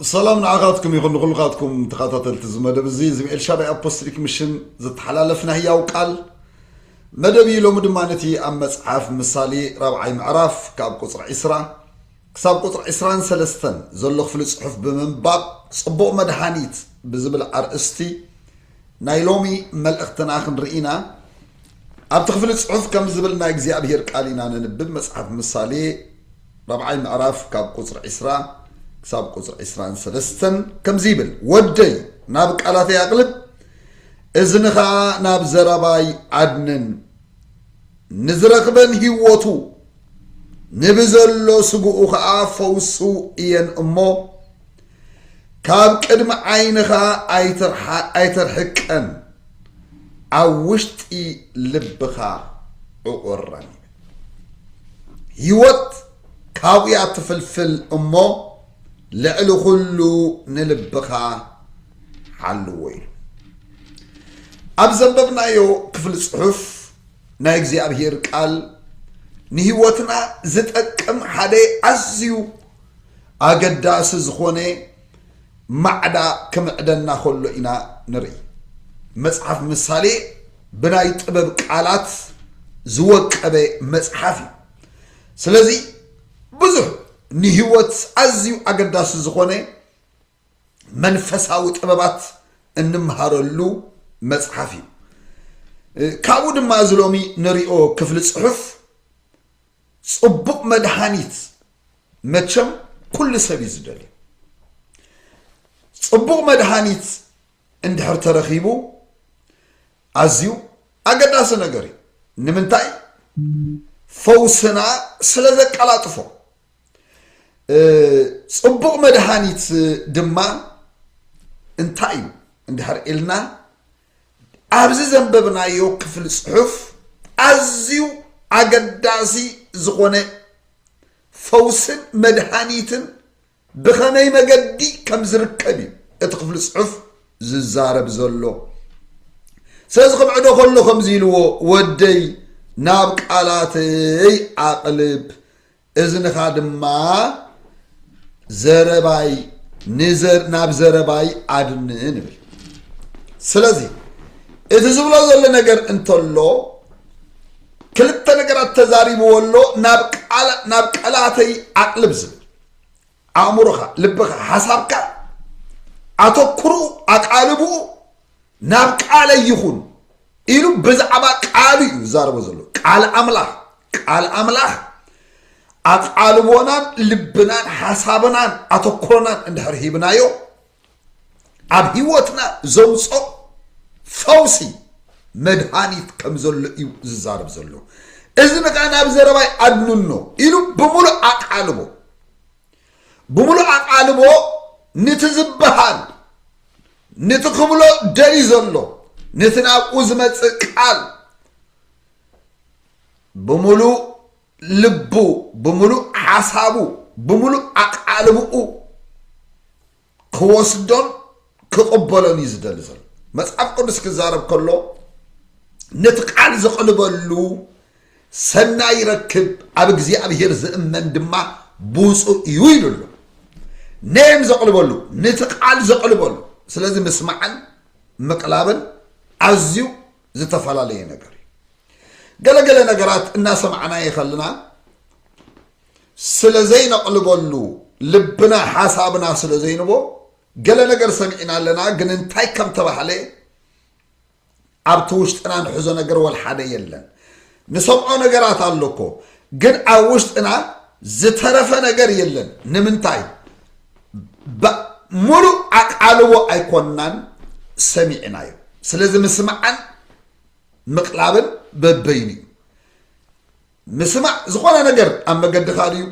السلام نعاقاتكم يخون خلقاتكم تخاطات التزمدب زي الشارع أبوستريك مشن زت حلالفنا هي وقال مدبي لو مدمانتي أم مصحف مثالي رابعي معرف كاب قصر إسرا كساب قصر إسران سلستن زلخ في الصحف بمنباب صبوق مدحانيت بزبل أرأستي نايلومي ملأختنا آخن رئينا أبتخ في الصحف كم زبلنا يجزي أبهير قالينا ننبب مصحف مثالي رابعي معرف كاب قصر إسرا كساب قصر إسران سلستن كم زيبل ودي نابك على تياقلب إذنخا ناب زرباي عدنن نزرقبن هيوتو نبزلو سقوخا فوسو إيان أمو كاب كدم عينخا أيتر حكن عوشتي لبخا أقرن هيوت كاوية تفلفل أمو لعلو خلو نلبخا حلوين أبزنببنا يو كفل الصحف نايكزي أبهير قال نهيوتنا زتأكم حدي أزيو أقداس زخوني معدا كمعدنا خلو إنا نري مصحف مثالي بناي طبب قالات زوك أبي مصحفي سلازي بزح نهيوت أزيو أقداس زخوني منفساو طببات انمهارلو مصحفي كاود ما زلومي نريو كفل الصحف صبق مدحانيت متشم كل سبي زدلي صبق مدحانيت اندحر ترخيبو ازيو اقداس نغري نمنتاي فوسنا سلازك قلاطفو صبق مدحانيت دما انتاي اندحر إلنا أبز زنببنا يو كفل الصحف أزيو أقداسي زغونة فوسن مدحانيتن بخاني مقدي كم زركبي اتقفل الصحف ززارب زلو سيزخم عدو خلو خمزيلو ودي نابك آلاتي عقلب إذن خادم زرباي نزر ناب زرباي عدن نبي سلازي إذا زبلا زل نجر انتلو كلت نجرات تزاري بولو ناب علاتي عقل بزل أمرها لبخا حسابك أتوكرو أقالبو ناب على يخون إلو بزعبا قالي زارب زلو قال أملاح أقالبونان لبنان حسابنان أتوكرونان اندهر هيبنايو أب هيوتنا زوصو فوسي مدحانيت كم زلو إيو زارب زلو إذن كان أب زرباي أدنونو إلو بمولو أقالبو نتزبهان نتقبلو داري زلو نتناب أزمت قال بمولو لبو بمولو حسابو بمولو أقالبو كوسدون كقبلون يزدل زل مصحف قدس كزارب كله نتقال زقلبلو سنا يركب أبغزي أبهير زمن دما بوسو يويلو نيم زقلبلو نتقال زقلبلو سلازم مسمعن مقلابن عزيو زتفلالي نغري قال نغرات الناس معنا يخلنا سلازين قلبلو لبنا حسابنا سلازينبو قال نجر سمعنا لنا جنن تاي كم تبحلي أبتوشت أنا نحزن نجر والحدا يلن نسمع نجرات علىكو جن أوشت أنا زترف نجر يلن نمن تاي ملو أقالو أيقونن سمعنا يو سلزم سمعن مقلابن ببيني مسمع زخونا نجر أما قد خاليو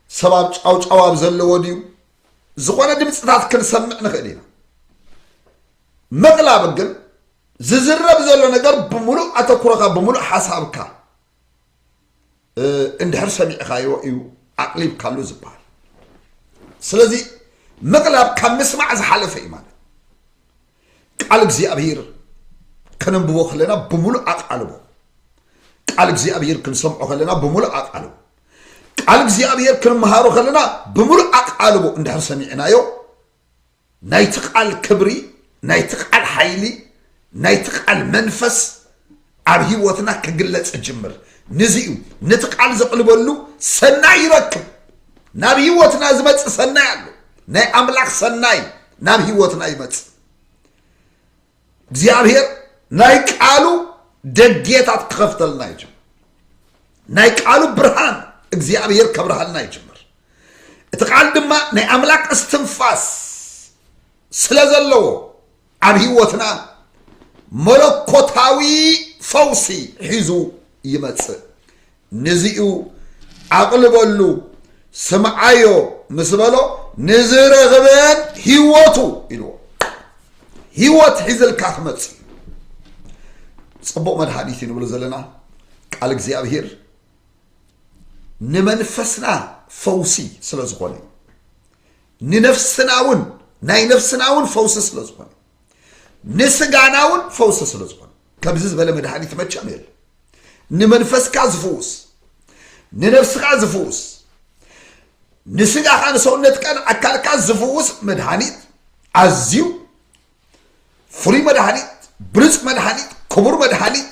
سباب أو جواب زلوا ديو زخونا دمصتات كنسمع نخلينا مقلاب قل ززرب زلو نجر بملو أتكرخا بملو حسابك اندحر سميع خايو ايو عقليب كالو زبال سلازي مقلاب كان مسمع زحالف إيمان قالك زي أبهير كنن بوخ لنا بملو أقالبو قالك زي أبهير كنسمعو خلنا بملو أقالبو ቃል እግዚአብሔር ክንመሃሮ ከለና ብምሉእ አቃልቦ እንድሕር ሰሚዕናዮ ናይቲ ቃል ክብሪ ናይቲ ቃል ሓይሊ ናይቲ ቃል መንፈስ ኣብ ሂወትና ክግለጽ ጅምር ንዚኡ ነቲ ቃል ዘቕልበሉ ሰናይ ይረክብ ናብ ሂወትና ዝመጽእ ሰናይ ኣሎ ናይ ኣምላኽ ሰናይ ናብ ሂወትና ይመጽእ እግዚአብሔር ናይ ቃሉ ደጌታት ክኸፍተልና ይጅምር ናይ ቃሉ ብርሃን እግዚአብሔር ከብርሃልና ይጅምር እቲ ቃል ድማ ናይ ኣምላኽ እስትንፋስ ስለዘለዎ ኣብ ሂወትና መለኮታዊ ፈውሲ ሒዙ ይመጽእ ንዚኡ ኣቕልበሉ ስምዓዮ ምስ በሎ ንዝረኽበን ሂወቱ ኢልዎ ሂወት ሒዝልካ ክመጽእ ጽቡቕ መድሃኒት ንብሎ ዘለና ቃል እግዚአብሔር ንመንፈስና ፈውሲ ስለ ዝኾነ ንነፍስናውን ናይ ነፍስናውን ፈውሲ ስለ ዝኾነ ንስጋናውን ፈውሲ ስለ ዝኾነ ከብዚ ዝበለ መድሃኒት መቸም የለ ንመንፈስካ ዝፍውስ ንነፍስካ ዝፍውስ ንስጋኻ ንሰውነትካን ኣካልካ ዝፍውስ መድሃኒት ኣዝዩ ፍሩይ መድሃኒት ብሉፅ መድሃኒት ክቡር መድሃኒት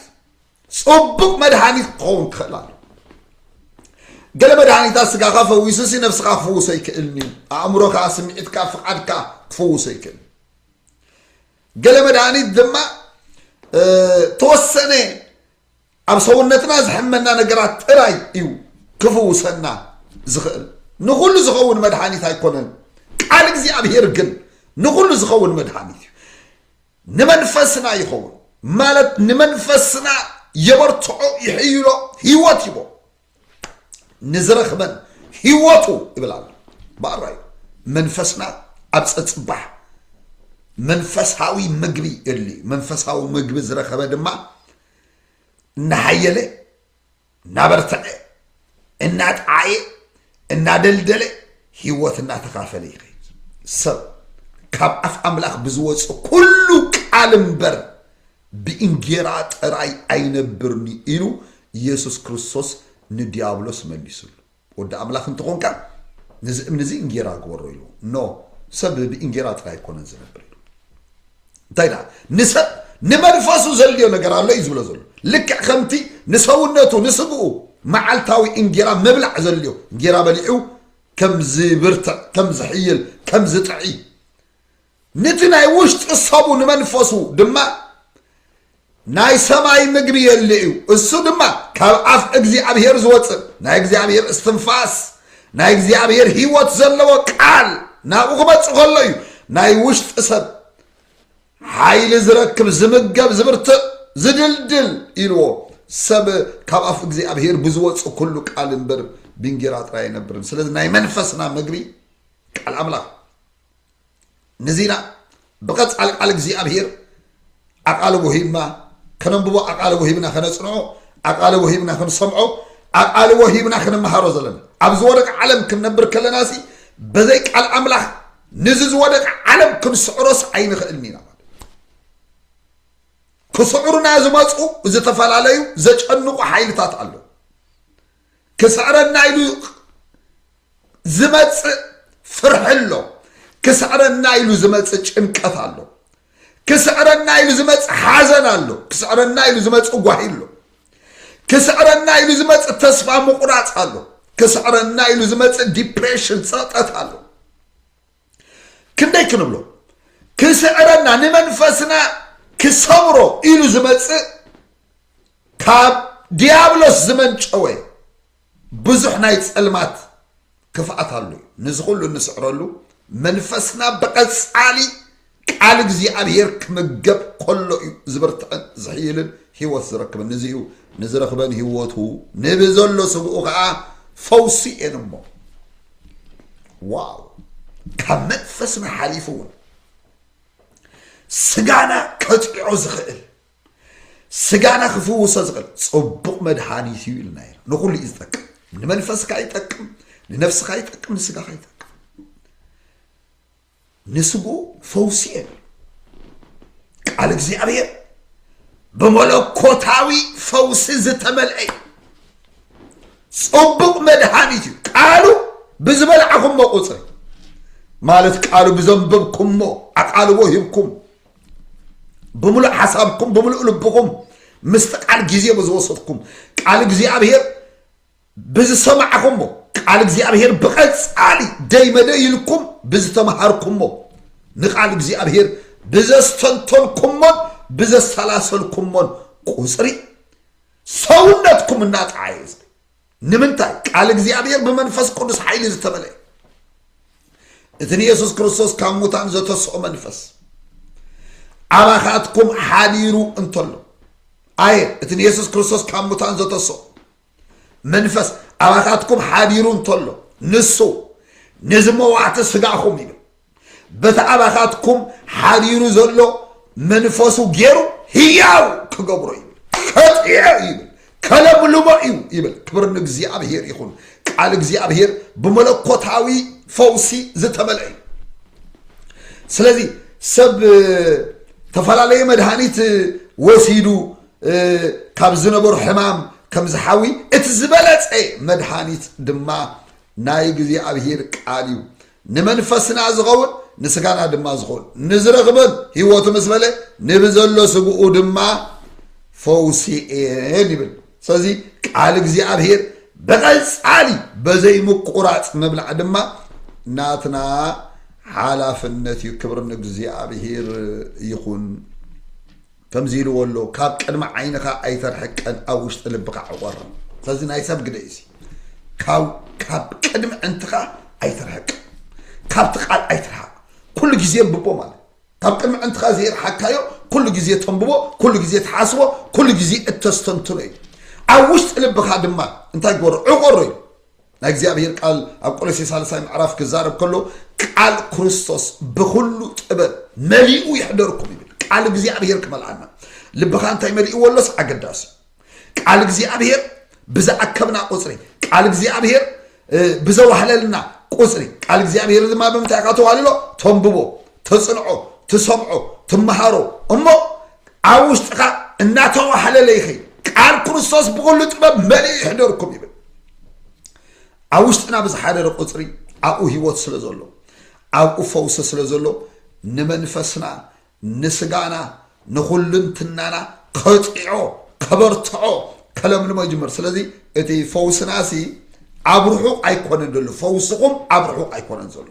ጽቡቕ መድሃኒት ክኸውን ክኽእል ኣሎ ገለ መድሃኒታት ስጋኻ ፈዊሱሲ ነፍስኻ ክፍውሶ ይክእልኒ ኣእምሮካ ስምዒትካ ፍቓድካ ክፍውሶ ይክእል ገለ መድሃኒት ድማ ተወሰነ ኣብ ሰውነትና ዝሕመና ነገራት ጥራይ እዩ ክፍውሰና ዝኽእል ንኹሉ ዝኸውን መድሃኒት ኣይኮነን ቃል እግዚአብሔር ግን ንኹሉ ዝኸውን መድሃኒት እዩ ንመንፈስና ይኸውን ማለት ንመንፈስና የበርትዖ ይሕይሎ ሂወት ይቦ ንዝረኽበን ሂወቱ ይብላል ባራይ መንፈስና ኣብ ፀፅባሕ መንፈሳዊ ምግቢ የድሊ መንፈሳዊ ምግቢ ዝረኸበ ድማ እናሓየለ እናበርትዐ እናጣዓየ እናደልደለ ሂወት እናተካፈለ ይኸይድ ሰብ ካብ ኣፍ ኣምላኽ ብዝወፅእ ኩሉ ቃል እምበር ብእንጌራ ጥራይ ኣይነብርኒ ኢሉ ኢየሱስ ክርስቶስ ንዲያብሎስ መሊሱሉ ወዲ ኣምላኽ እንትኾንካ ነዚ እምነዚ እንጌራ ግበሮ ኢሉ ኖ ሰብ ብእንጌራ ጥራይ ኣይኮነን ዝነብር ኢሉ እንታይ ዳ ንሰብ ንመንፈሱ ዘልዮ ነገር ኣሎ እዩ ዝብሎ ዘሎ ልክዕ ከምቲ ንሰውነቱ ንስግኡ መዓልታዊ እንጌራ መብላዕ ዘልዮ እንጌራ በሊዑ ከም ዝብርትዕ ከም ዝሕይል ከም ዝጥዒ ነቲ ናይ ውሽጢ ሰቡ ንመንፈሱ ድማ ናይ ሰማይ ምግቢ የለ እዩ እሱ ድማ ካብ ኣፍ እግዚአብሔር ዝወፅእ ናይ እግዚአብሔር እስትንፋስ ናይ እግዚአብሔር ሂወት ዘለዎ ቃል ናብኡ ክመጽእ ከሎ እዩ ናይ ውሽጢ ሰብ ሓይሊ ዝረክብ ዝምገብ ዝብርትዕ ዝድልድል ኢልዎ ሰብ ካብ ኣፍ እግዚአብሔር ብዝወፅእ ኩሉ ቃል እምበር ብእንጌራ ጥራይ ኣይነብርን ስለዚ ናይ መንፈስና ምግቢ ቃል ኣምላኽ نزينا بقت على እግዚአብሔር أقال وهيبنا كنبوا أقال وهيبنا خنصنعو أقال وهيبنا خنسمعو أقال وهيبنا خنمحارو زلنا أبزورك علم كنبر كلناسي بذيك على أملاح نزز ودك علم كنسعرس عين خلمينا كسعرنا زماسو إذا تفعل عليه زج أنو حيل تاتعلو كسعرنا يلو زماس فرحلو كسعرنا يلو زماس انكثالو كسعرنا يلو زماس حزنالو كسعرنا يلو زماس قواهيلو كسعرنا يلو زماس تصفى مقراطالو كسعرنا يلو زماس ديبريشن ساطاتالو كنداي كنبلو كسعرنا نمنفسنا كسبرو إلو زماس كاب ديابلوس زمن شوي بزح نايت المات كفاتالو نزغلو نسعرلو منفسنا بقص عالي قال እግዚአብሔር كمجب كله زبرتن زحيلن هيوت زركب نزيو نزرخبن هيوتو نبزلو سبو خا فوسي انمو واو كمنفسنا حليفون سغانا كتقعو زخل سغانا خفوس زخل صبق مدحانيت يلنا نقول يزتك منفسك يتقم لنفسك يتقم لسغاك يتقم نسبو فوسين قال እግዚአብሔር بملكوتاوي فوس زتملئ صبق مدهانيتي قالوا بزبلعكم مقصر مالت قالوا بزنببكم مو قالوا وهبكم بملء حسابكم بملء لبكم مستقال جزيه بزوصتكم قال እግዚአብሔር بزسمعكم مو قال እግዚአብሔር بقصالي دايما يلكم بزتمهاركم مو نقال እግዚአብሔር بزستنتنكم بزسلاسلكم قصري ሰውነትኩም እናጣይዝ ንምንታይ ቃል እግዚአብሔር በመንፈስ ቅዱስ ኃይል ዝተመለ እትን ኢየሱስ ክርስቶስ ካሙታን ዘተሰኦ መንፈስ አባኻትኩም ሓዲሩ እንተሎ አይ እትን ኢየሱስ ክርስቶስ ካሙታን ዘተሰኦ መንፈስ አባኻትኩም ሓዲሩ እንተሎ ንሱ ነዝመዋዕተ ስጋኹም ይብል በታ አባኻትኩም ሓዲሩ ዘሎ መንፈሱ ገይሩ ህያው ክገብሮ ይብል كلام لمائيو يبل كبرنا እግዚአብሔር يخون قال እግዚአብሔር بملكوتاوي فوسي زتملئ ስለዚህ ሰብ ተፈላለየ መድሃኒት ወሲዱ ካብ ዝነበሩ ሕማም ከም ዝሓዊ እቲ ዝበለጸ መድሃኒት ድማ ናይ እግዚአብሔር ቃል እዩ ንመንፈስና ዝኸውን ንስጋና ድማ ዝኸውን ንዝረኽበን ህይወቱ መስበለ ንብዘሎ ስግኡ ድማ فوسي يبل سازي قال እግዚአብሔር በቀጻሊ በዘይ መቆራጽ መብላዕ ድማ ናትና ሓላፍነት ይክብርን እግዚአብሔር ይኹን ከምዚሉ ወሎ ካብ ቀድማ ዓይንኻ ኣይተርሐቀን ኣብ ውሽጢ ልብኻ ዕቆር ስለዚ ናይ ሰብ ግደይሲ ካብ ቀድማ እንትኻ ኣይተርሐቅ ካብ ትቃል ኣይትርሐቅ ኩሉ ግዜ ብቦ ማለት ካብ ቀድማ እንትኻ ዘይርሐካዮ كل جزية تنبوه كل جزية تحاسبه كل جزية تستنتني أوشت لبك هذا ما أنت أقول عقري እግዚአብሔር ቃል አቆሎሴ 30 ምዕራፍ ከዛረብ ከሎ ቃል ክርስቶስ በሁሉ ጥበብ መሊኡ ይሕደርኩም ይብል ቃል እግዚአብሔር ከመልአና ልብኻ እንታይ መሊኡ ወለስ አገዳስ ቃል እግዚአብሔር ብዛአከብና ቁጽሪ ቃል እግዚአብሔር ብዘዋህለልና ቁጽሪ ቃል እግዚአብሔር ዝማ በመታካቱ አልሎ ተንብቦ ተጽንዖ ተሰምዖ ተመሃሮ እሞ አውሽጥኻ እናተዋህለለይኺ ቃል ክርስቶስ በሁሉ ጥበብ መሊኡ ይሕደርኩም ይብል አውሽጥና በዝሓደረ ቁጽሪ አኡ ህይወት ስለዘሎ አኡ ፈውስ ስለዘሎ ንመንፈስና ንስጋና ንኹልንትናና ከጥዖ ከበርትዖ ከለምልሞ ይጅምር ስለዚ እቲ ፈውስናሲ አብርሑ አይኮነን ዘሎ ፈውስኩም አብርሑ አይኮነን ዘሎ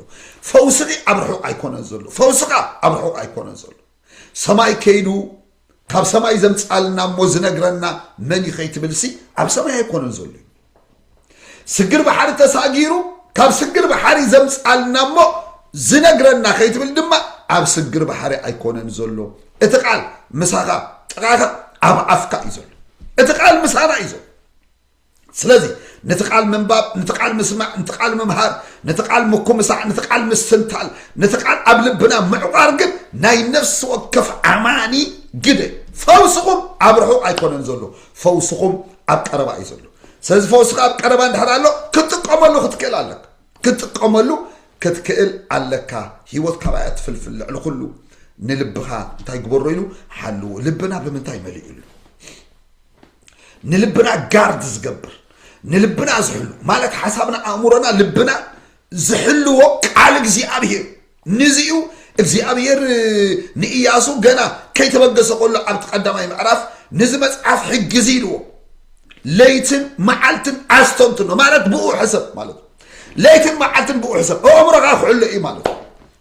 ፈውስቂ አብርሑ አይኮነን ዘሎ ፈውስካ አብርሑ አይኮነን ዘሎ ሰማይ ከይዱ ካብ ሰማይ ዘምጻልና ሞዝነግረና መን ይኸይትብልሲ ኣብ ሰማይ አይኮነን ዘሎ سجل بحر تساجيرو كاب سجل بحر زمصالنا مو زنغرنا خيتبل دما اب سجل بحر ايكونن زلو اتقال مساقا تقاقا اب افكا يزل اتقال مسارا يزل سلازي نتقال منباب نتقال مسمع نتقال ممهار نتقال مكمسع نتقال مستنتال نتقال اب لبنا معقارقن ناي نفس وكف اماني جده فوسكم ابرحو ايكونن زلو فوسكم اب قربا يزلو ساز فوسق اب قربا ندحرالو كتقملو ختكلالك كتقملو كتكل عليك هيوت كبايات فلفل على كله نلبها تاي غبريلو حلو لبنا بمنتاي مليلو نلبنا غارد زغبر نلبنا زحلو مالك حسابنا امورنا لبنا زحلو قال እግዚአብሔር نزيو እግዚአብሔር نياسو غنا كيتبغس قول عبد قدامي معرف نز مصحف حجزيلو ليتن معلتن استنتنو مالت بو حسب مالت ليتن معلتن بو حسب عمرك اخول اي مالت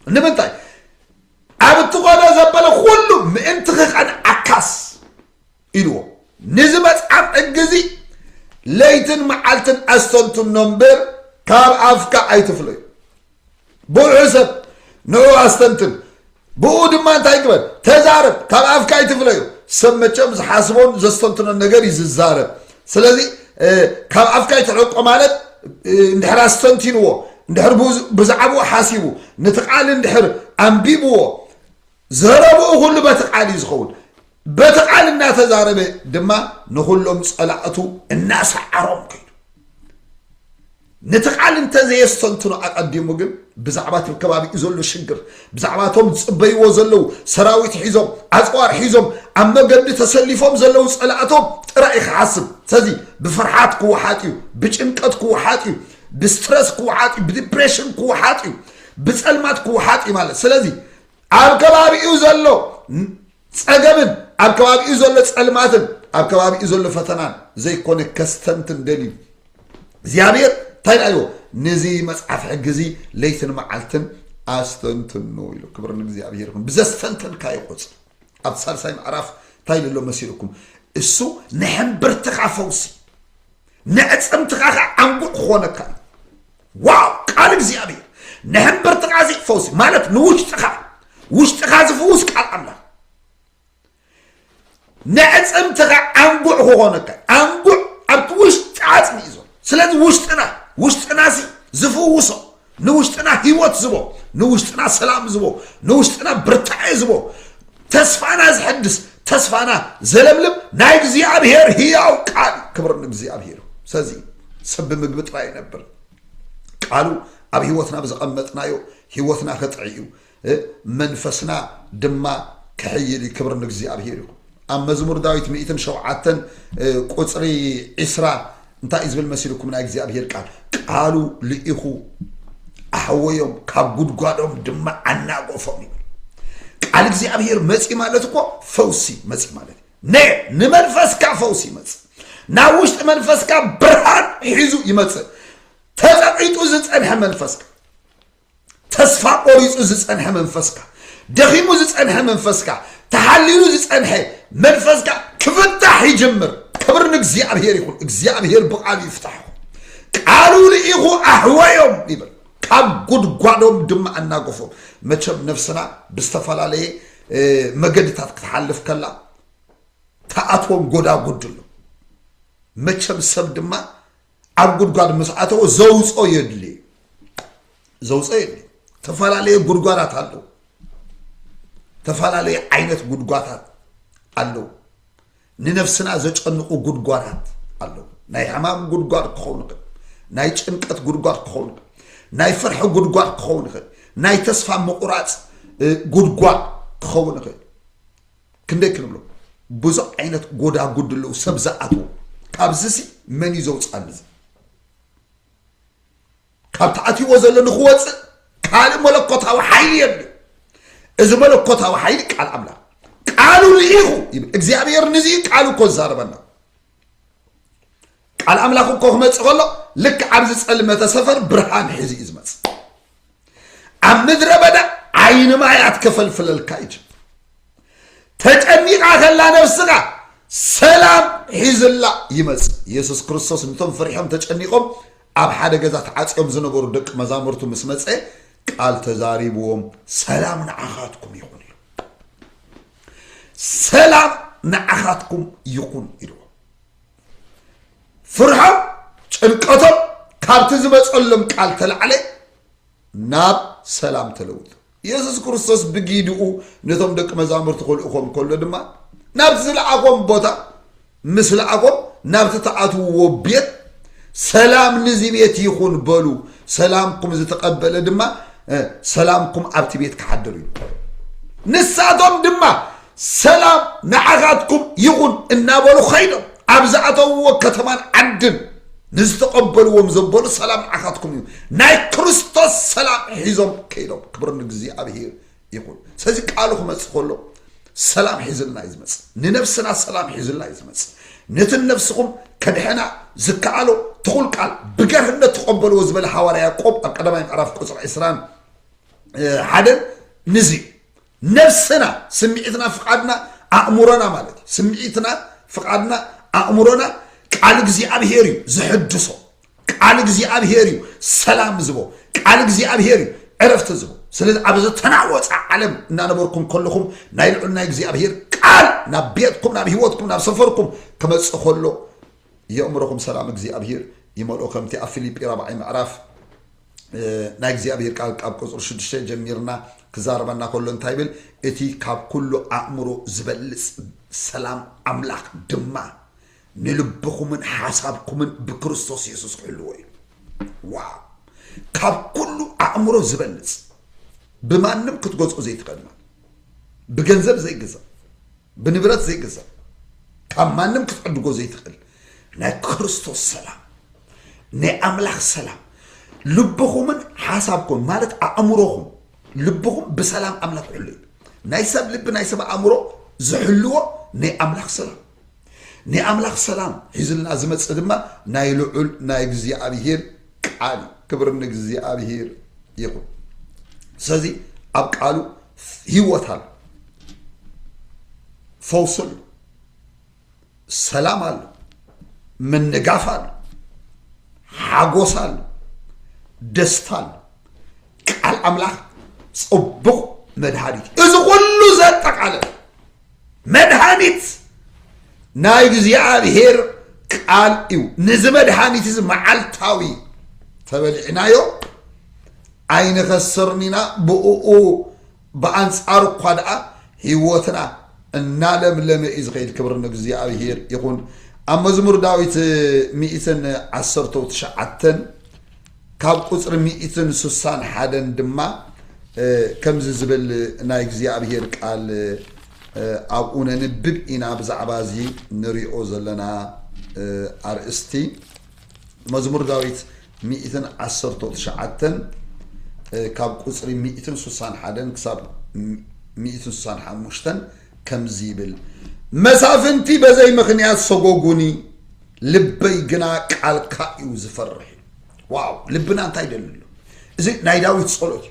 نمنتاي ابتو قدا زبل كله انت خن عكاس يلو نزمت عف اجزي ليتن معلتن استنتن نمبر كار افكا ايتفلي بو حسب نو استنتن بو دما تايقبل تزارب كار افكا ايتفلي سمچم حاسبون زستنتن النجر يززارب سلازي كاب افكاي تلقو مالت اندحر استنتينو اندحر بزعبو حاسيبو نتقال اندحر انبيبو زربو كل بتقال يزخون بتقال الناس زاربه دما نخلهم صلاعتو الناس عرم كيدو نتقال انت زي استنتنو اقدمو جن بزعبات الكبابي يزولو شجر بزعباتهم تصبيو زلو سراويت حيزم عصوار حيزم اما قد تسلفهم زلو صلاتهم رايخ حسب تزي بفرحات كوحاتيو بچنقت كوحاتيو بسترس كوحاتيو بديبريشن كوحاتيو بصلمات كوحاتي ማለት ስለዚህ አብከባቢው ዘሎ ጸገምን አብከባቢው ዘሎ ጸልማትን አብከባቢው ዘሎ ፈተናን ዘይኮነ ከስተንትን ደሊ እግዚአብሔር ታይላዮ ነዚ መጽሐፍ ሕግዚ ለይትን መዓልትን አስተንትን ነው ይሉ ክብርን እግዚአብሔር ይሁን ብዘስተንተን ካይቆጽ አብሳልሳይ ማዕራፍ ታይልሎ መሲልኩም እሱ ነህምብርትኻ ፈውሲ ነዕጽምትኻ አንጉ ኾነካ ዋው ቃል እግዚአብሔር ነህምብርትኻ ፈውሲ ማለት ውሽጥኻ ዝፈውስ ቃል አምላክ ነዕጽምትኻ አንጉ ኾነካ አንጉ አብት ውሽጥ አጽም ይዞ ስለዚህ ውሽጥና ዝፈውሶ ንውሽጥና ህይወት ዝቦ ንውሽጥና ሰላም ዝቦ ንውሽጥና ብርታዕ ዝቦ ተስፋና ዝሕድስ ተስፋና ዘለምልም ናይ እግዚአብሔር ሕያው ቃል ክብር ንእግዚአብሔር ስለዚህ ሰብ ምግብ ጥራይ ነበር ቃሉ ኣብ ህይወትና ብዘቀመጥናዮ ህይወትና ከጥዕዩ መንፈስና ድማ ከሕይል ክብር ንእግዚአብሔር ኣብ መዝሙር ዳዊት 107 ቁጽሪ 20 انتا ازبل مسيركم من እግዚአብሔር ቃል ቃሉ ልኢኹ አህወዮም ካብ ጉድጓዶም ድማ አናቆፎም ቃል እግዚአብሔር መጽ ማለት እኮ ፈውሲ መጽ ማለት ንመንፈስካ ፈውሲ መጽ ናውሽጥ መንፈስካ ብርሃን ሒዙ ይመጽ ተጸቂጡ ዝጸንሐ መንፈስካ ተስፋ ቆሪጹ ዝጸንሐ መንፈስካ ደኺሙ ዝጸንሐ መንፈስካ ተሐሊሉ ዝጸንሐ መንፈስካ ክፍታሕ ይጀምር كبر نجزيابهير يكون إجزيابهير بقال يفتح قالوا لإيخو أهوايهم يبل كاب قد قادهم دم أنا قفهم متشب نفسنا بستفال عليه مجدتات تحلف كلا تأتهم قدا قدلو متشب سب دم أقول قاد مساعته زوز أو يدلي تفال عليه قد قادات هلو تفال عليه عينة قد قادات هلو ننفسنا زجنقو غدغارات الله ناي حمام غدغار كخونك ناي چنقت غدغار كخونك ناي فرح غدغار كخونك ناي تسفا مقراص غدغار كخونك كندك نبلو بزو عينت غدا غدلو سبزاتو كابزسي من يزو صانز كابتاتي وزل نخوص قال ملكوتاو حيل اذا ملكوتاو حيل قال املا قالوا لإيخو እግዚአብሔር نزي قالوا كو زاربنا قال أملاكو كو مصغلو لك عبز صلمه سفر برهان حزي ازمص ام مدره بدا عين ما يتكفل فللكايج تጨኒቃ ከላ ነፍስጋ ሰላም ሒዝላ ይመጽ ኢየሱስ ክርስቶስ እንቶም ፍሪሖም ተጨኒቆም ኣብ ሓደ ገዛ ተዓጽዮም ዝነበሩ ደቅ መዛሙርቱ መስመጽ ቃል ተዛሪብዎም ሰላም ንዓኻትኩም ይኹን سلام نعخاتكم يكون إلو فرحة انقطب كابت زمصلم قال تلعلي ناب سلام تلوت يسوع كريستوس بجيدو نتم دك مزامر تقول اخوم كل دما ناب زلعقوم بوتا مسلعقوم ناب تتعاتو وبيت سلام نزي بيت يكون بلو سلامكم زتقبل دما سلامكم ابتي بيت كحدروا نسادهم دما سلام نعغاتكم يغن النابلو خير أبزعتوا وكتمان عدن نستقبلوا ومزبلوا سلام نعغاتكم يغن ناي كريستوس سلام حيزم كيلو كبرنا እግዚአብሔር يقول سيزي قالوا مسخلو سلام حيزلنا يزمس ننفسنا سلام حيزلنا يزمس نتن نفسكم كدحنا زكالو تقول قال بقرنا تقبلوا وزبل حواري يعقوب القدمين عرف قصر إسران حدن نزي نفسنا سمعتنا فقدنا أأمرنا مالتي سمعتنا فقدنا أأمرنا قال እግዚአብሔር زحدثو قال እግዚአብሔር سلام زبو قال እግዚአብሔር عرفت زبو سلذ أبز تناوص عالم نانبركم كلكم نايلعنا እግዚአብሔር قال نبيتكم نبهوتكم نبسفركم كما تصخلو يأمركم سلام እግዚአብሔር يملؤكم تي فيليبي 4 معرف ناي እግዚአብሔር قال قاب قصر 6 جميرنا كزاربنا كلن تايبل اتي كاب كله أمرو زبلس سلام أملاك دما نلبكم من حسابكم بكريستوس يسوع حلوين ዋው ካብ ኩሉ ኣእምሮ ዝበልጽ ብማንም ክትገጽኦ ዘይትቀድማ ብገንዘብ ዘይገዛ ብንብረት ዘይገዛ ካብ ማንም ክትዕድጎ ዘይትኽእል ናይ ክርስቶስ ሰላም ናይ ኣምላኽ ሰላም ልብኹምን ሓሳብኩም ማለት ኣእምሮኹም ልብኹም ብሰላም ኣምላኽ ሕሉ ናይ ሰብ ልብ ናይ ሰብ ኣእምሮ ዝሕልዎ ናይ ኣምላኽ ሰላም ናይ ኣምላኽ ሰላም ሒዝልና ዝመጽእ ድማ ናይ ልዑል ናይ እግዚኣብሔር ቃል ክብር ንእግዚኣብሔር ይኹን ስለዚ ኣብ ቃሉ ህይወት አለ ፈውስ አለ ሰላም አለ መነጋፍ አለ ሓጎስ አለ ደስታ አለ ቃል አምላክ ጽቡቕ መድኃኒት እዚ ሁሉ ዘጠቃለ መድኃኒት ናይ እግዚአብሔር ቃል እዩ ንዚ መድኃኒት እዚ መዓልታዊ ተበልዕናዮ ኣይንኸስርኒና ብኡኡ በአንጻሩ ኳድአ ህይወትና እናለምለመ እዩ ዝኸይድ ክብር ንእግዚአብሔር ይኹን ኣብ መዝሙር ዳዊት 119 ካብ ቁጽሪ 161 ድማ ከምዚ ዝብል ናይ እግዚአብሔር ቃል ኣብኡ ነንብብ ኢና ብዛዕባ እዚ ንሪኦ ዘለና ኣርእስቲ መዝሙር ዳዊት 119 ካብ ቁጽሪ 161 ክሳብ 165 ከምዚ ይብል መሳፍንቲ በዘይ ምኽንያት ሰጎጉኒ ልበይ ግና ቃልካ እዩ ዝፈርሕ ዋው ልብና እንታይ ደልሉ እዚ ናይ ዳዊት ጸሎት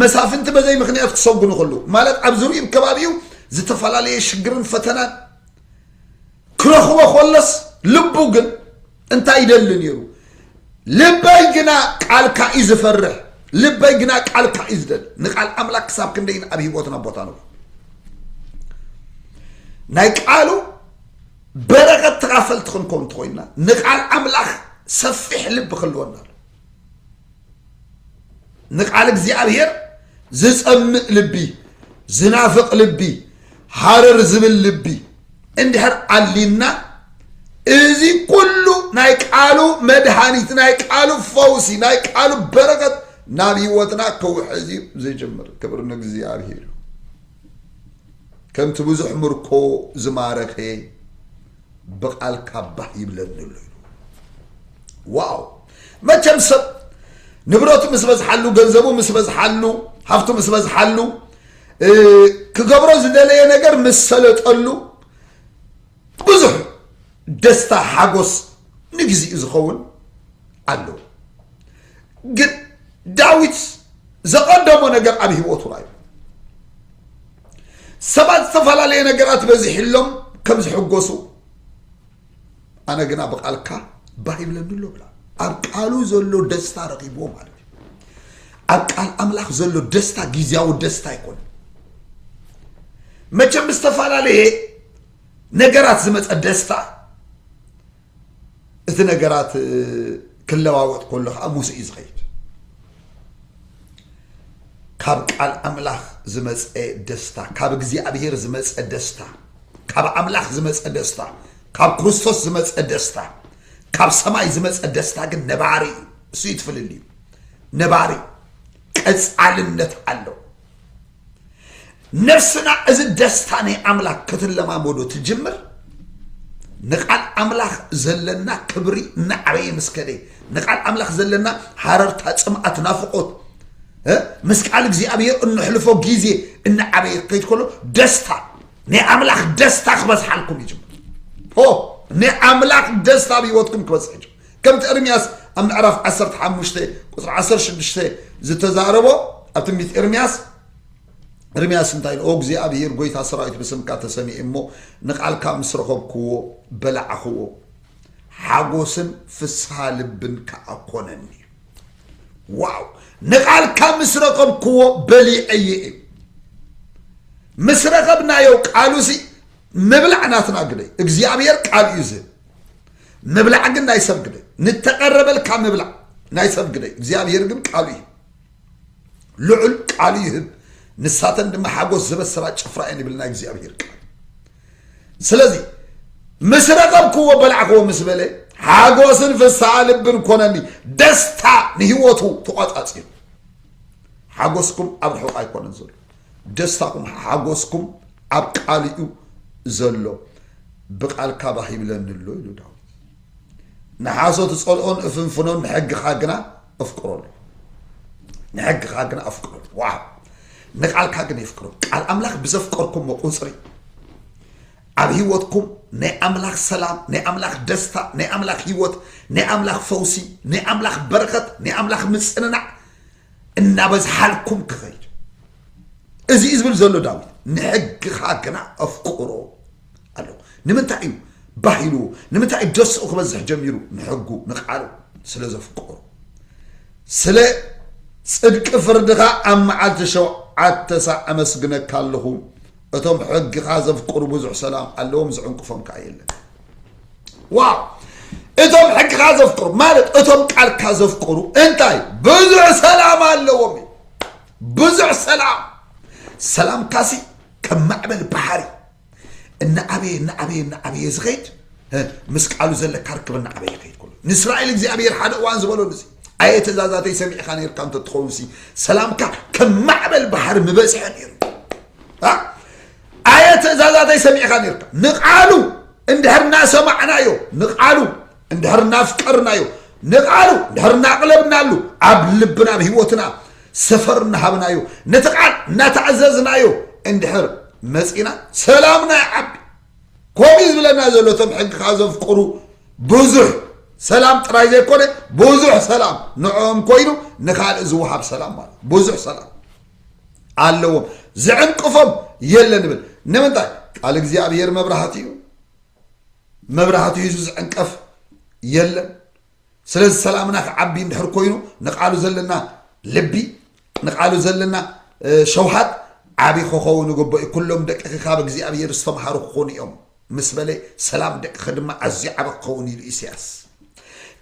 መሳፍንቲ በዘይ ምኽንያት ክሰጉኑ ከሉ ማለት ኣብ ዙርይኡ ከባቢኡ ዝተፈላለየ ሽግርን ፈተናን ክረኽቦ ከለስ ልቡ ግን እንታይ ይደሊ ነይሩ ልበይ ግና ቃልካ እዩ ዝፈርሕ ልበይ ግና ቃልካ እዩ ዝደሊ ንቃል ኣምላክ ክሳብ ክንደይን ኣብ ህይወትና ቦታ ነው ናይ ቃሉ በረከት ተካፈልት ክንኮን ትኾይና ንቃል ኣምላኽ ሰፊሕ ልብ ክልወና ንቃል እግዚአብሔር ዝጸምእ ልቢ ዝናፍቕ ልቢ ሃረር ዝብል ልቢ እንድሕር ኣሊና እዚ ኩሉ ናይ ቃሉ መድኃኒት ናይ ቃሉ ፈውሲ ናይ ቃሉ በረከት ናብ ህይወትና ከውሕዝ ዘይጀምር ክብር ንእግዚአብሔር ከምቲ ብዙሕ ምርኮ ዝማረኸ ብቃልካ ባህ ይብለኒ ዋው መቸም ሰብ ንብረቱ ምስ በዝሓሉ ገንዘቡ ምስ በዝሓሉ ሃፍቱ ምስ በዝሓሉ ክገብሮ ዝደለየ ነገር ምስ ሰለጠሉ ብዙሕ ደስታ ሓጎስ ንግዚኡ ዝኸውን ኣሎ ግን ዳዊት ዘቐደሞ ነገር ኣብ ህይወቱ ራዩ ሰባት ዝተፈላለዩ ነገራት በዚሕሎም ከም ዝሕጎሱ ኣነ ግና ብቃልካ ባህ ይብለኒ ኣሎ ብላ ኣብ ቃሉ ዘሎ ደስታ ረኺቦ ማለት እዩ ኣብ ቃል ኣምላኽ ዘሎ ደስታ ጊዜያዊ ደስታ ይኮን መቸም ዝተፈላለዩ ነገራት ዝመፀ ደስታ እቲ ነገራት ክለዋወጥ ከሎ ከዓ ሙስ እዩ ዝኸይድ ካብ ቃል ኣምላኽ ዝመፀ ደስታ ካብ እግዚአብሔር ዝመፀ ደስታ ካብ ኣምላኽ ዝመፀ ደስታ ካብ ክርስቶስ ዝመፀ ደስታ ካብ ሰማይ ዝመፀ ደስታ ግን ነባሪ እሱ ይትፍልል እዩ ነባሪ ቀጻልነት ኣለው ነፍስና እዚ ደስታ ናይ ኣምላኽ ክትለማመዶ ትጅምር ንቃል ኣምላኽ ዘለና ክብሪ ንዓበየ ምስከደ ንቃል ኣምላኽ ዘለና ሃረርታ ጽምኣት ናፍቆት ምስ ቃል እግዚአብሔር እንሕልፎ ጊዜ እንዓበየ ከይድ ከሎ ደስታ ናይ ኣምላኽ ደስታ ክበዝሓልኩም ይጅምር ናይ ኣምላኽ ደስታ ብህይወትኩም ክበዝሕ ይጅምር ከምቲ ኤርምያስ ኣብ ምዕራፍ 15 ቁጽሪ 16 ዝተዛረቦ ኣብ ትንቢት ኤርምያስ እንታይ ኦ እግዚአብሔር ጎይታ ሰራዊት ብስምካ ተሰሚዕ እሞ ንቃልካ ምስ ረኸብክዎ በላዕኽዎ ሓጎስን ፍስሓ ልብን ከዓ ኮነኒ ዋው ንቃልካ ምስ ረኸብክዎ በሊዐየ እዩ ምስ ረኸብናዮ ቃሉሲ ምብላዕ ናትና ግደይ እግዚአብሔር ቃል እዩ ዝህብ ምብላዕ ግን ናይ ሰብ ግደይ ንተቐረበልካ ምብላዕ ናይ ሰብ ግደይ እግዚአብሔር ግን ቃሉ ይህብ ልዑል ቃሉ ይህብ ንሳተን ድማ ሓጎስ ዝበስራ ጭፍራ እየን ይብልና እግዚአብሔር ቃል ስለዚ ምስ ረኸብክዎ በላዕክዎ ምስ በለ ሓጎስን ፍስሓ ልብን ኮነኒ ደስታ ንህይወቱ ተቆጻጽዩ ሓጎስኩም ኣብ ርሑቕ ኣይኮነን ዘሎ ደስታኩም ሓጎስኩም ኣብ ቃልኡ ዘሎ ብቃልካ ባሂብለኒ ኣሎ ኢሉ ዳዊት ንሓሶት ጸልኦን እፍንፍኖን ንሕግኻ ግና ኣፍቅሮሉ ንሕግኻ ግና ኣፍቅሮሉ ዋው ንቃልካ ግና ይፍቅሮ ቃል ኣምላኽ ብዘፍቀርኩም ቁጽሪ ኣብ ህይወትኩም ናይ ኣምላኽ ሰላም ናይ ኣምላኽ ደስታ ናይ ኣምላኽ ህይወት ናይ ኣምላኽ ፈውሲ ናይ ኣምላኽ በረከት ናይ ኣምላኽ ምጽንናዕ እናበዝሓልኩም ክኸይድ እዚ ዝብል ዘሎ ዳዊት ንሕግኻ ግና ኣፍቅሮ ኣሎ ንምንታይ እዩ ባሂሉ ንምንታይ ደስኡ ክበዝሕ ጀሚሩ ንሕጉ ንቃሉ ስለ ዘፍቅሮ ስለ ጽድቂ ፍርድኻ ኣብ መዓልቲ ሸውዓተ ሰዓት ኣመስግነካ ኣለኹ እቶም ሕግኻ ዘፍቅሩ ብዙሕ ሰላም ኣለዎም ዝዕንቅፎም ከዓ የለን ዋው እቶም ሕግኻ ዘፍቅሩ ማለት እቶም ቃልካ ዘፍቅሩ እንታይ ብዙሕ ሰላም ኣለዎም ብዙሕ ሰላም ሰላም ካሲ ከም ማዕበል ባሕሪ እናዓበየ ዝኸይድ ምስ ቃሉ ዘለካ ርክብ እናዓበየ ይኸይድ ኩሉ ንእስራኤል እግዚኣብሔር ሓደ እዋን ዝበሎ እዚ ኣየ ትእዛዛተይ ሰሚዕኻ ነርካ እንተትኸውንሲ ሰላምካ ከም ማዕበል ባሕሪ ምበፅሐ ነይሩ ኣየ ትእዛዛተይ ሰሚዕኻ ነርካ ንቃሉ እንድሕርና ሰማዕናዮ ንቃሉ እንድሕርና ፍቀርናዮ ንቃሉ እንድሕርና ቅለብናሉ ኣብ ልብና ኣብ ህይወትና ሰፈር እናሃብናዮ ነቲ ቃል እናተዓዘዝናዮ እንድሕር መፂና ሰላምና ይዓቢ ከምኡ ዝብለና ዘሎ እቶም ሕግኻ ዘፍቅሩ ብዙሕ ሰላም ጥራይ ዘይኮነ ብዙሕ ሰላም ንዖም ኮይኑ ንካልእ ዝወሃብ ሰላም ማለት ብዙሕ ሰላም ኣለዎም ዝዕንቅፎም የለን ንብል ንምንታይ ቃል እግዚኣብሔር መብራህቲ እዩ መብራህቲ ሒዙ ዝዕንቀፍ የለን ስለዚ ሰላምና ክዓቢ እንድሕር ኮይኑ ንቃሉ ዘለና ልቢ ንቃሉ ዘለና ሸውሃት ዓቢ ክኸውን ይግባእ ኩሎም ደቅኺ ካብ እግዚኣብሔር ዝተምሃሩ ክኾኑ እዮም ምስ በለ ሰላም ደቅኺ ድማ ኣዝዩ ዓቢ ክኸውን ኢሉ ኢሳያስ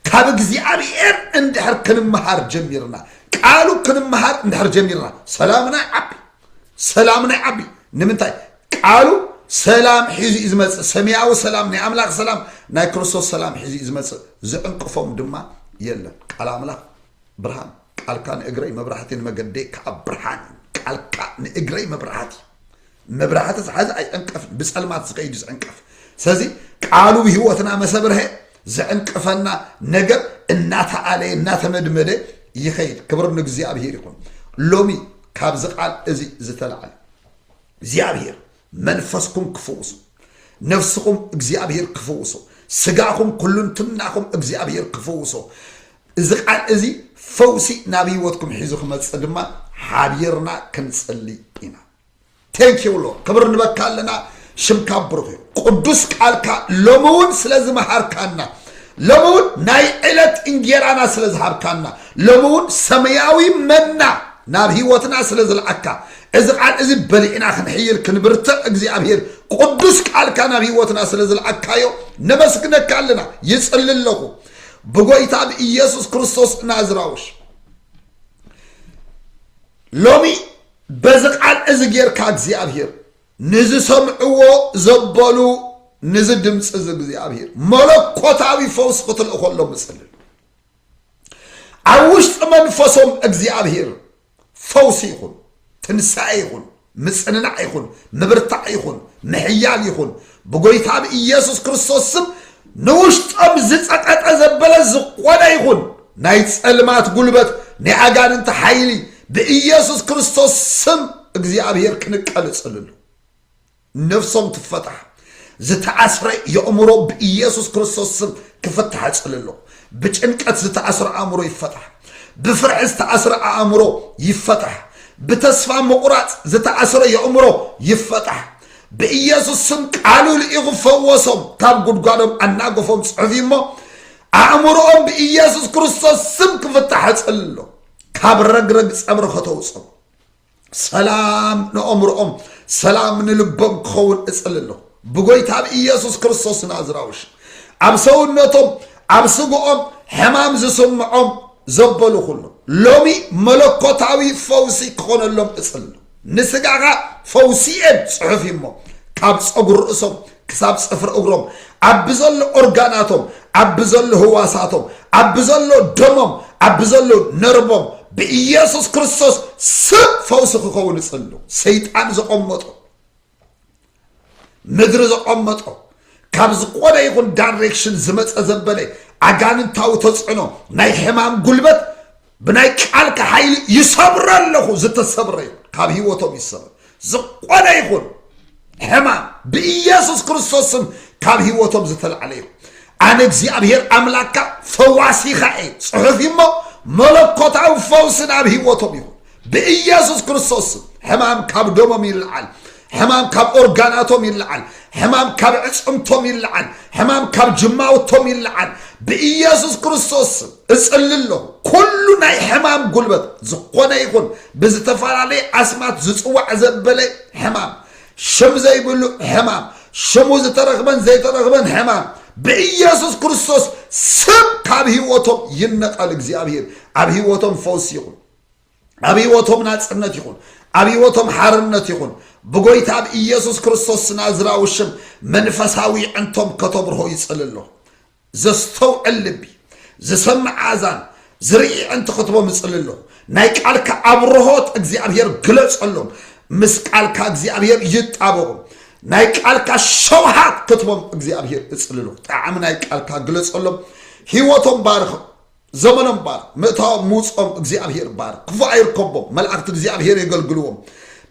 ካብ እግዚኣብሔር እንድሕር ክንምሃር ጀሚርና ቃሉ ክንምሃር እንድሕር ጀሚርና ሰላምና ዓቢ ንምንታይ ቃሉ ሰላም ሒዙ እዩ ዝመጽእ ሰማያዊ ሰላም ናይ ኣምላኽ ሰላም ናይ ክርስቶስ ሰላም ሒዙ እዩ ዝመጽእ ዝዕንቅፎም ድማ የለን ቃል ኣምላኽ ብርሃን ቃልካ ንእግረይ መብራህቲ ንመገደይ ከዓ ብርሃን ቃልካ ንእግረይ መብራህቲ መብራህቲ ዝሓዘ ኣይዕንቀፍን ብጸልማት ዝኸይድ ዝዕንቀፍ ስለዚ ቃሉ ብህይወትና መሰብርሀ ዝዕንቅፈና ነገር እናተኣለየ እናተመድመደ ይኸይድ ክብር ንእግዚኣብሔር ይኹን ሎሚ ካብዚ ቃል እዚ ዝተለዓለ እግዚኣብሔር መንፈስኩም ክፍውሱ ነፍስኩም እግዚአብሔር ክፍውሱ ስጋኩም ኩሉንትናኩም እግዚአብሔር ክፍውሱ እዚ ቃል እዚ ፈውሲ ናብ ህይወትኩም ሒዙ ክመጽ ድማ ሓቢርና ክንጽሊ ኢና ቴንክ ዩ ሎርድ ክብር ንበካለና ሽምካ ብሩኽ ቅዱስ ቃልካ ሎሙን ስለዚ መሃርካና ሎሙን ናይ ዕለት እንጀራና ስለዚ ሃብካና ሎሙን ሰማያዊ መና ናብ ህይወትና ስለዚ ለዓካ እዚ ቃል እዚ በሊዕና ክንሕይል ክንብርትዕ እግዚአብሔር ቅዱስ ቃልካ ናብ ህይወትና ስለዚ ለዓካዮ ነመስግነካ ኣለና ይጽልለኹ በጎይታ በኢየሱስ ክርስቶስ ናዝራውሽ ሎሚ በዚ ቃል እዚ ጌርካ እግዚአብሔር ንዝ ሰምዕዎ ዘበሉ ንዝ ድምጽ እዚ እግዚአብሔር መለኮታዊ ፈውስ ክትልእኾሎም ምጽልል ኣብ ውሽጢ መንፈሶም እግዚአብሔር ፈውስ ይኹን ትንሳኤ ይኹን ምጽንናዕ ይኹን ምብርታዕ ይኹን ምሕያል ይኹን በጎይታ በኢየሱስ ክርስቶስ ስም ንውሽጦም ዝጸቀጠ ዘበለ ዝቆነ ይኹን ናይ ጸልማት ጉልበት ናይ ኣጋንንቲ ሓይሊ በኢየሱስ ክርስቶስ ስም እግዚአብሔር ክንቀልጽልሉ ነፍሶም ትፈታሕ ዝተዓስረ የእምሮ በኢየሱስ ክርስቶስ ስም ክፈታሕ ጽልሉ ብጭንቀት ዝተዓስረ አእምሮ ይፈታሕ ብፍርዕ ዝተዓስረ አእምሮ ይፈታሕ بتسفى مقرات زت أسرة يأمره يفتح بإيسوس سم قالوا لإغفوسهم تاب قد قالوا أنا قفهم صحفيما أمرهم بإيسوس كريستوس سم كفتح الله كاب رجرج أمر خطوسهم سلام نأمرهم سلام نلبهم خون اسأل الله بقول تاب إيسوس كريستوس نازراوش أبسون نتهم أبسقهم حمام زسمعهم زبلوا خلنا لومي ملكوتاوي فوسي كون اللهم اسأل نسقاقا فوسيين صحفي مو كاب صقر رأسهم كساب صفر أغرم عبزل أورغاناتهم عبزل هواساتهم عبزل دمهم عبزل نربهم بإيسوس كريستوس سب فوسخ خون يصلوا سيطان زقمطو مدر زقمطو كابز قولا يكون دايركشن زمت أزبلي عقانن تاو تصعنو ناي حمام قلبت بناي كالك حيل يصبر له زت الصبر كاب هيوتهم يصبر زقولا يكون حمام بإيسوس كريستوس كاب هيوتهم زتل عليه أنا እግዚአብሔር አምላካ ፈዋሲ ኻይ ጽሑፍ ይሞ መለኮታው ፈውስን ኣብ ህይወቶም ይሁን በኢየሱስ ክርስቶስ ሕማም ካብ ደሞም ይልዓል ሕማም ካብ ኦርጋናቶም ይልዓል ሕማም ካብ ዕጽምቶም ይልዓል ሕማም ካብ ጅማውቶም ይልዓል በኢየሱስ ክርስቶስ እጽልሎ ኩሉ ናይ ሕማም ጉልበት ዝኾነ ይሁን ብዝተፈላለየ ኣስማት ዝጽዋዕ ዘበለ ሕማም ሽም ዘይብሉ ሕማም ሽሙ ዝተረኽበን ዘይተረኽበን ሕማም بإيسوس كريستوس سب كاب هيوتهم ينقل እግዚአብሔር ኣብ ህይወቶም ፈውስ ይኹን ኣብ ህይወቶም ናጽነት ይኹን ኣብ ህይወቶም ሓርነት ይኹን በጎይታ በኢየሱስ ክርስቶስ ናዝራዊ ሽም መንፈሳዊ ዕንቶም ከተብርሆ ይጽልሎ ዘስተውዕል ልቢ ዝሰምዕ ኣዛን ዝርኢ ዕንት ክትቦም ይጽልሎ ናይ ቃልካ ኣብርሆት እግዚአብሔር ግለጸሎም ምስ ቃልካ እግዚአብሔር ይጣበቁ ናይ ቃልካ ሸውሃት ክትቦም እግዚአብሔር እጽልሎ ጣዕም ናይ ቃልካ ግለጸሎም ህይወቶም ባርኽ ዘመኖም ባርኽ ምእታው ሙጾም እግዚአብሔር ባርኽ ክፉ አይርከቦም መልአክት እግዚአብሔር ይገልግልዎም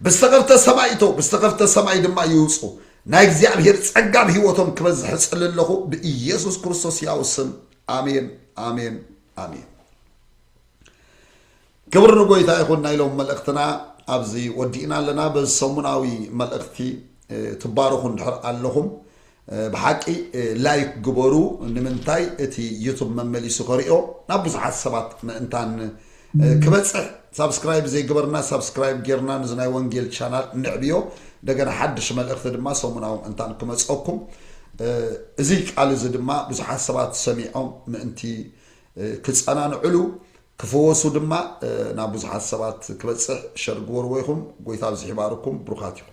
በስተኸፍተ ሰማይቶ በስተኸፍተ ሰማይ ድማ ይውጹ ናይ እግዚአብሔር ጸጋብ ህይወቶም ክበዝሕ እጽልለኹ በኢየሱስ ክርስቶስ ያው ስም አሜን አሜን አሜን ክብር ንጎይታ ይኹን ናይሎም መልእክትና ኣብዚ ወዲእና ኣለና በሰሙናዊ መልእክቲ تبارك ندحر اللهم بحقي لايك جبرو نمنتاي اتي يوتيوب مملي سكريو نبز حسابات انتان كبس سبسكرايب زي جبرنا سبسكرايب جيرنا نزناي وانجيل شانال نعبيو دغنا حدش ملأخت دما سومناو انتان كمصوكم ازيك على زدما بز حسابات سميعهم انتي كصنان علو كفوسو دما نابز حسابات كبس شرغور ويهم غويتا زحباركم بروخاتكم